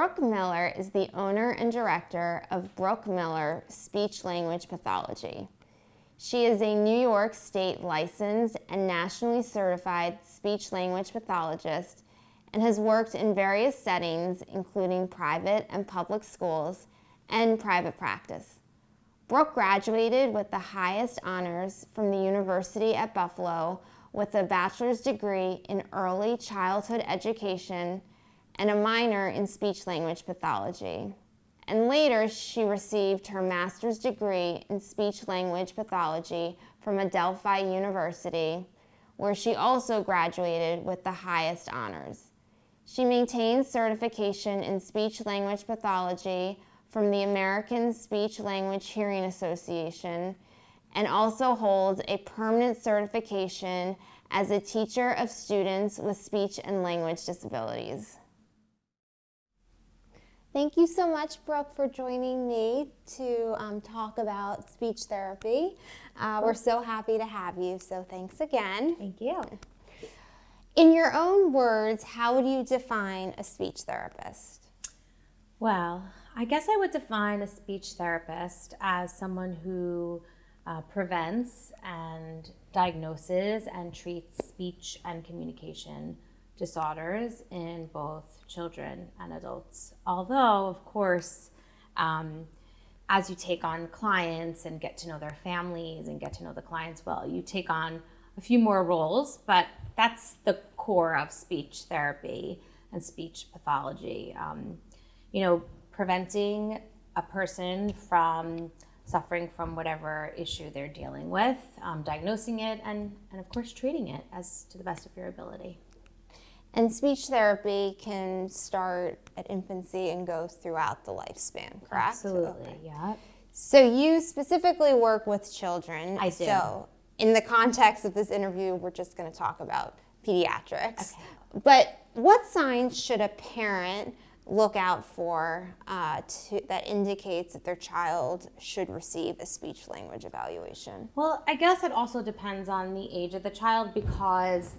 Brooke Miller is the owner and director of Brooke Miller Speech Language Pathology. She is a New York State licensed and nationally certified speech language pathologist and has worked in various settings, including private and public schools and private practice. Brooke graduated with the highest honors from the University at Buffalo with a bachelor's degree in early childhood education and a minor in speech language pathology. And later, she received her master's degree in speech language pathology from Adelphi University, where she also graduated with the highest honors. She maintains certification in speech language pathology from the American Speech Language Hearing Association and also holds a permanent certification as a teacher of students with speech and language disabilities. Thank you so much, Brooke, for joining me to talk about speech therapy. We're so happy to have you, so thanks again. Thank you. In your own words, how would you define a speech therapist? Well, I guess I would define a speech therapist as someone who prevents and diagnoses and treats speech and communication disorders in both children and adults. Although, of course, as you take on clients and get to know their families and get to know the clients well, you take on a few more roles, but that's the core of speech therapy and speech pathology. Preventing a person from suffering from whatever issue they're dealing with, diagnosing it, and of course treating it as to the best of your ability. And speech therapy can start at infancy and goes throughout the lifespan, correct? Absolutely, okay. Yeah. So you specifically work with children. I do. So in the context of this interview, we're just going to talk about pediatrics. Okay. But what signs should a parent look out for that indicates that their child should receive a speech language evaluation? Well, I guess it also depends on the age of the child because,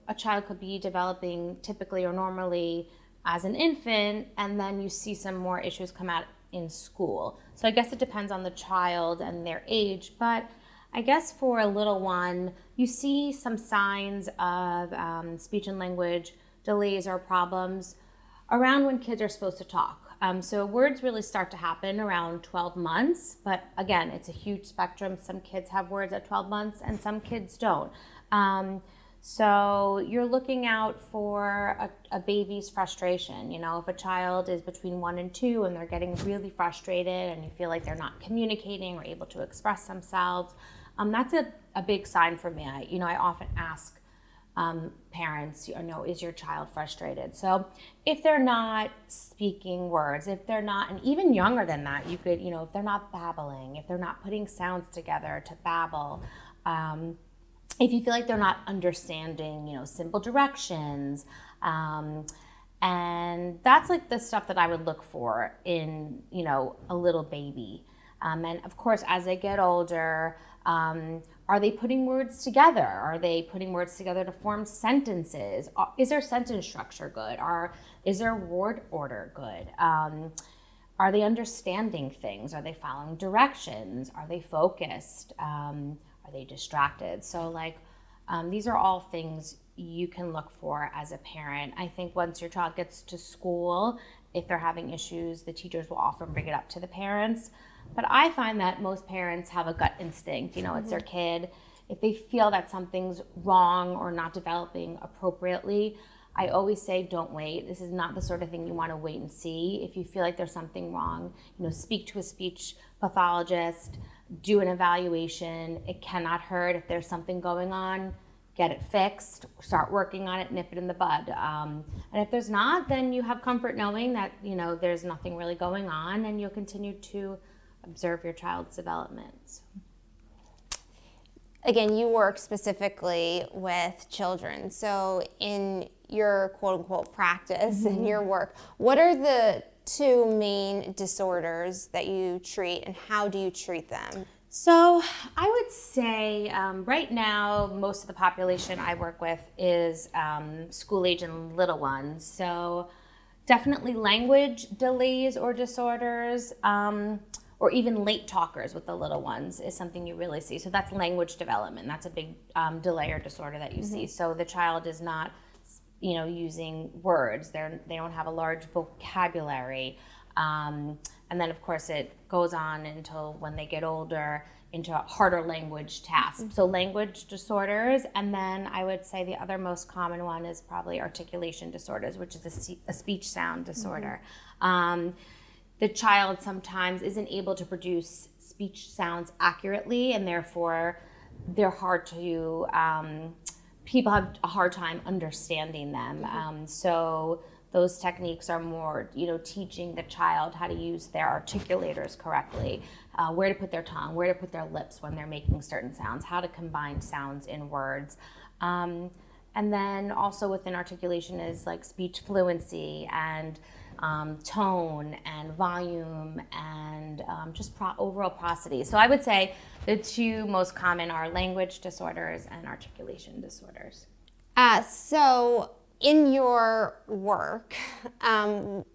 a child could be developing typically or normally as an infant, and then you see some more issues come out in school. So I guess it depends on the child and their age, but I guess for a little one, you see some signs of speech and language delays or problems around when kids are supposed to talk. So words really start to happen around 12 months, but again, it's a huge spectrum. Some kids have words at 12 months and some kids don't. So you're looking out for a baby's frustration. If a child is between 1 and 2 and they're getting really frustrated and you feel like they're not communicating or able to express themselves, that's a big sign for me. I often ask parents, is your child frustrated? So if they're not speaking words, if they're not, and even younger than that, you could, if they're not babbling, if they're not putting sounds together to babble, if you feel like they're not understanding, simple directions, and that's like the stuff that I would look for in, a little baby. And of course, as they get older, are they putting words together? Are they putting words together to form sentences? Is their sentence structure good? Is their word order good? Are they understanding things? Are they following directions? Are they focused? Are they distracted? So these are all things you can look for as a parent. I think once your child gets to school, if they're having issues, the teachers will often bring it up to the parents. But I find that most parents have a gut instinct. It's their kid. If they feel that something's wrong or not developing appropriately, I always say, don't wait. This is not the sort of thing you want to wait and see. If you feel like there's something wrong, speak to a speech pathologist, do an evaluation. It cannot hurt. If there's something going on, get it fixed, start working on it, nip it in the bud. And if there's not, then you have comfort knowing that, there's nothing really going on and you'll continue to observe your child's development. So. Again, you work specifically with children. So in your quote-unquote practice and your work, what are the 2 main disorders that you treat and how do you treat them? So I would say right now, most of the population I work with is school age and little ones. So Definitely language delays or disorders, or even late talkers with the little ones is something you really see. So that's language development. That's a big delay or disorder that you see. So the child is not, using words. They don't have a large vocabulary. And then, of course, it goes on until when they get older into harder language tasks. So language disorders, and then I would say the other most common one is probably articulation disorders, which is a speech sound disorder. The child sometimes isn't able to produce speech sounds accurately, and therefore they're hard to, people have a hard time understanding them. So those techniques are more, teaching the child how to use their articulators correctly, where to put their tongue, where to put their lips when they're making certain sounds, how to combine sounds in words. And then also within articulation is like speech fluency and tone and volume and just overall prosody. So I would say the two most common are language disorders and articulation disorders. So in your work,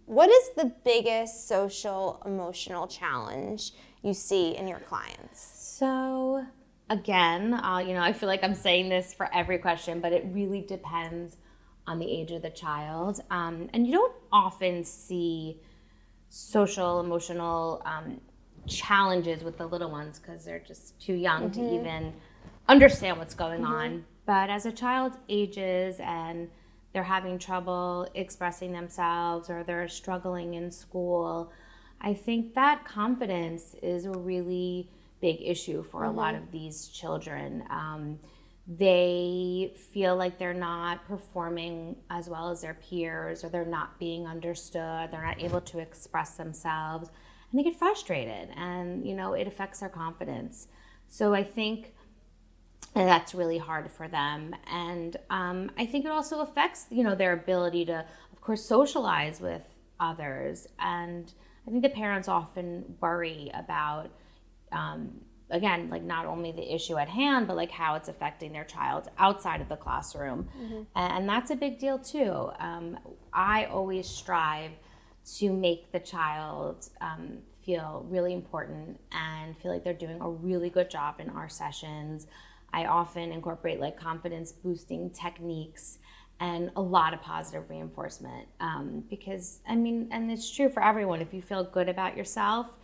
what is the biggest social emotional challenge you see in your clients? So again, I feel like I'm saying this for every question, but it really depends on the age of the child. And you don't often see social emotional challenges with the little ones because they're just too young to even understand what's going on. But as a child ages and they're having trouble expressing themselves or they're struggling in school, I think that confidence is a really big issue for a lot of these children. They feel like they're not performing as well as their peers, or they're not being understood, they're not able to express themselves, and they get frustrated, and it affects their confidence. So I think that's really hard for them, and I think it also affects their ability to, of course, socialize with others. And I think the parents often worry about again, like not only the issue at hand, but like how it's affecting their child outside of the classroom. And that's a big deal too. I always strive to make the child feel really important and feel like they're doing a really good job in our sessions. I often incorporate like confidence boosting techniques and a lot of positive reinforcement because and it's true for everyone. If you feel good about yourself,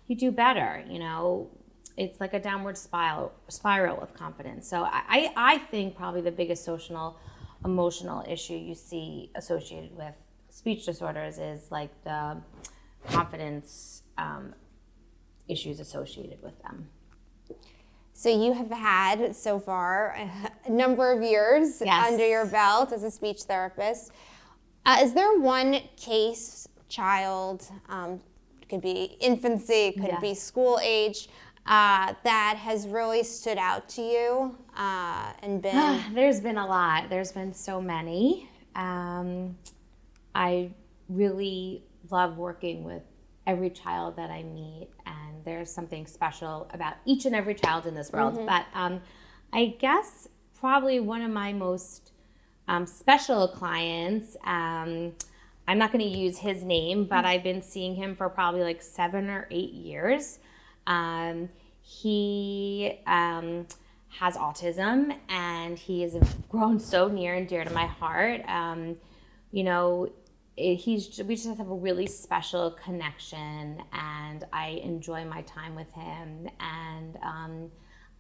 you do better. It's like a downward spiral of confidence. So I think probably the biggest social emotional issue you see associated with speech disorders is like the confidence issues associated with them. So you have had so far a number of years under your belt as a speech therapist. Is there one case, child, could be infancy, could be school age, that has really stood out to you and been? There's been a lot. There's been so many. I really love working with every child that I meet, and there's something special about each and every child in this world. But I guess probably one of my most special clients, I'm not going to use his name, but I've been seeing him for probably like 7 or 8 years. He has autism, and he has grown so near and dear to my heart. We just have a really special connection, and I enjoy my time with him, and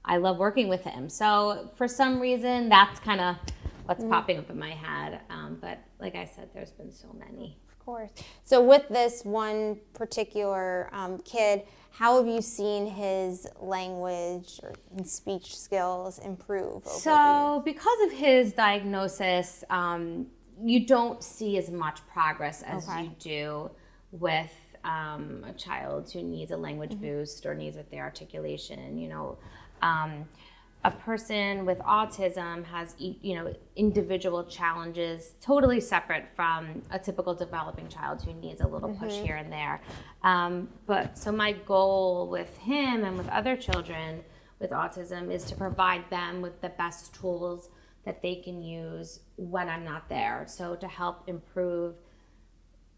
I love working with him. So for some reason, that's kind of what's popping up in my head. But like I said, there's been so many. Of course. So with this one particular kid, how have you seen his language and speech skills improve over the years? Because of his diagnosis, you don't see as much progress as you do with a child who needs a language boost or needs with their articulation. A person with autism has individual challenges totally separate from a typical developing child who needs a little push here and there. But so my goal with him and with other children with autism is to provide them with the best tools that they can use when I'm not there. So to help improve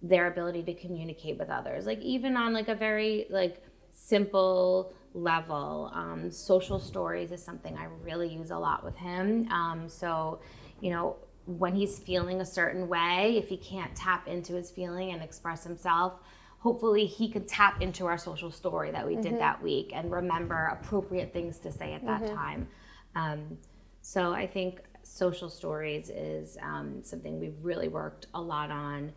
their ability to communicate with others, like even on like a very like simple level. Social stories is something I really use a lot with him. So, you know, when he's feeling a certain way, if he can't tap into his feeling and express himself, hopefully he could tap into our social story that we did that week and remember appropriate things to say at that time. So I think social stories is something we've really worked a lot on.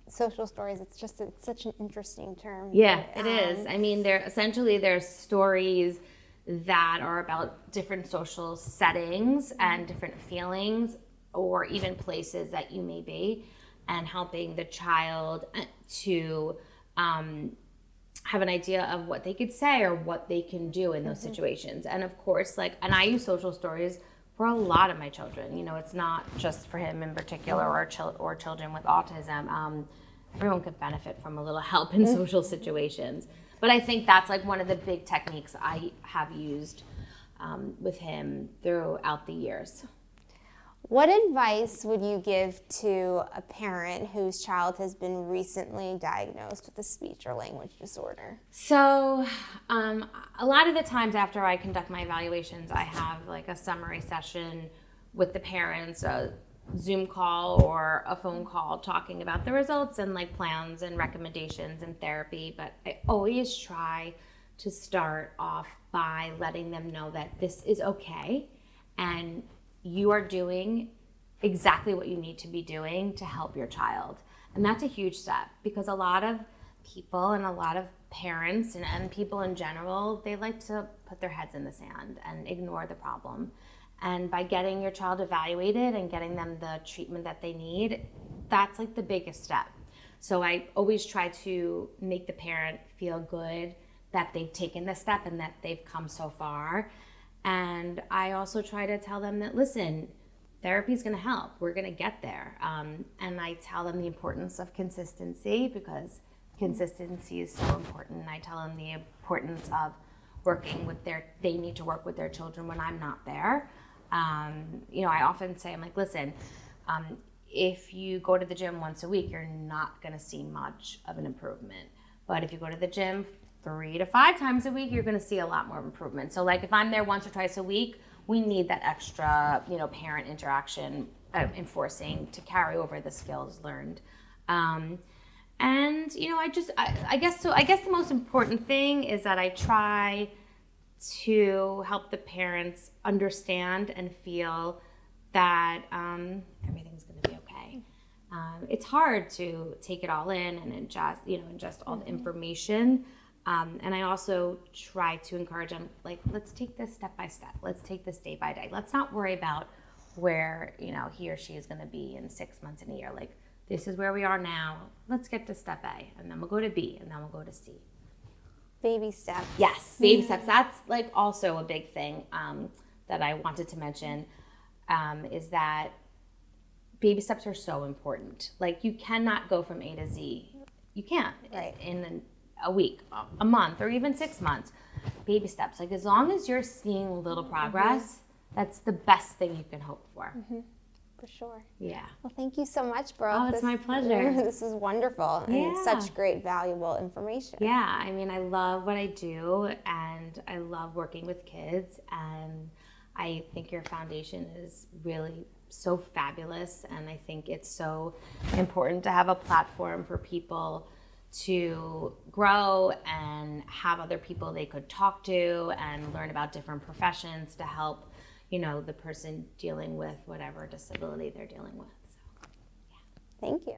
Social stories, it's such an interesting term. Yeah, it is. I mean, they're stories that are about different social settings and different feelings or even places that you may be, and helping the child to have an idea of what they could say or what they can do in those situations. And of course, and I use social stories for a lot of my children. You know, it's not just for him in particular or children with autism. Everyone could benefit from a little help in social situations. But I think that's like one of the big techniques I have used with him throughout the years. What advice would you give to a parent whose child has been recently diagnosed with a speech or language disorder? So a lot of the times after I conduct my evaluations, I have like a summary session with the parents, a Zoom call or a phone call, talking about the results and like plans and recommendations and therapy. But I always try to start off by letting them know that this is okay and you are doing exactly what you need to be doing to help your child. And that's a huge step, because a lot of people and a lot of parents and people in general, they like to put their heads in the sand and ignore the problem. And by getting your child evaluated and getting them the treatment that they need, that's like the biggest step. So I always try to make the parent feel good that they've taken this step and that they've come so far. And I also try to tell them that, listen, therapy is going to help. We're going to get there. And I tell them the importance of consistency, because consistency is so important. And I tell them the importance of they need to work with their children when I'm not there. You know, I often say, I'm like, listen, if you go to the gym once a week, you're not going to see much of an improvement. But if you go to the gym 3 to 5 times a week, you're going to see a lot more improvement. So like if I'm there once or twice a week, we need that extra, you know, parent interaction enforcing to carry over the skills learned. And, you know, I guess the most important thing is that I try to help the parents understand and feel that everything's going to be okay. It's hard to take it all in and ingest all the information. And I also try to encourage them, like, let's take this step by step. Let's take this day by day. Let's not worry about where, you know, he or she is going to be in 6 months and a year. Like, this is where we are now. Let's get to step A, and then we'll go to B, and then we'll go to C. Baby steps. Yes, baby steps. That's like also a big thing that I wanted to mention, is that baby steps are so important. Like, you cannot go from A to Z. You can't in a week, a month, or even 6 months. Baby steps. Like, as long as you're seeing a little progress, that's the best thing you can hope for. For sure. Yeah. Well, thank you so much, Brooke. Oh, it's my pleasure. This is wonderful and such great, valuable information. Yeah, I mean, I love what I do, and I love working with kids, and I think your foundation is really so fabulous, and I think it's so important to have a platform for people to grow and have other people they could talk to and learn about different professions to help, you know, the person dealing with whatever disability they're dealing with. So, yeah. Thank you.